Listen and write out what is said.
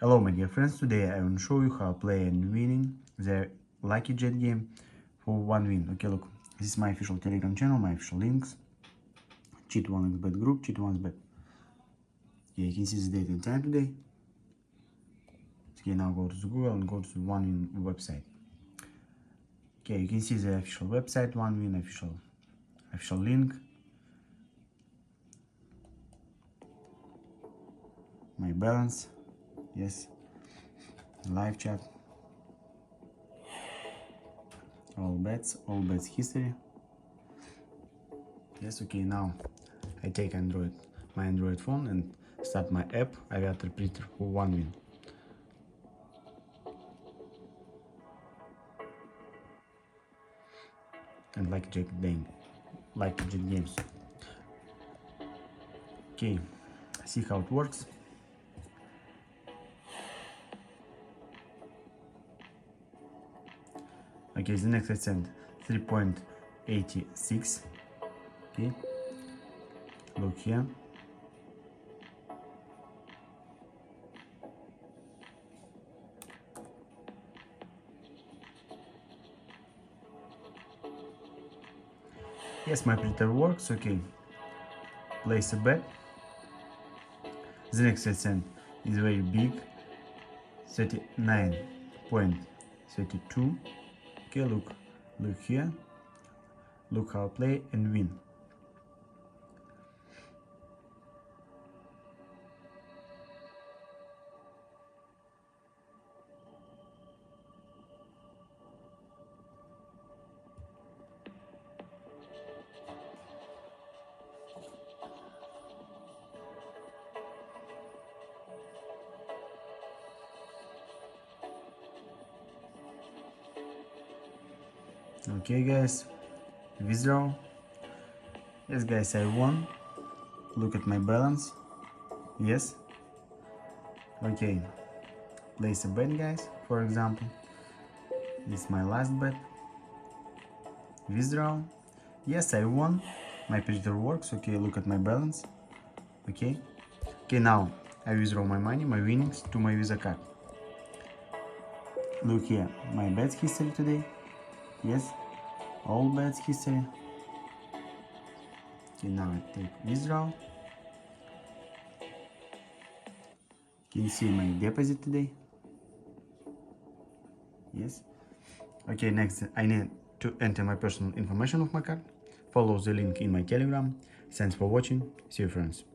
Hello my dear friends, today I will show you how to play and winning the Lucky Jet game for 1 win. Okay, look, this is my official Telegram channel, my official links, cheat1xbet group, cheat1xbet. Okay, you can see the date and time today. Okay, now go to Google and go to the 1 win website. Okay, you can see the official website, 1 win official link. My balance, yes, live chat, all bets history. Yes, okay, now I take my Android phone and start my app Aviator Predictor for 1 win. And like Jet games. Okay, see how it works. Okay, the next I send 3.86. Okay, look here. Yes, my predictor works. Okay, place a bet. The next I send is very big, 39.32. Okay, look here. Look how I play and win. Okay guys, withdraw. Yes guys, I won. Look at my balance. Yes. Okay, place a bet guys, for example. This is my last bet. Withdraw. Yes, I won. My predictor works. Okay, look at my balance. Okay, now I withdraw my money, my winnings, to my Visa card. Look here, my bets history today. Yes, all bets history. Okay, now I take withdraw. Can you see my deposit today? Yes. Okay, next I need to enter my personal information of my card. Follow the link in my Telegram. Thanks for watching. See you friends.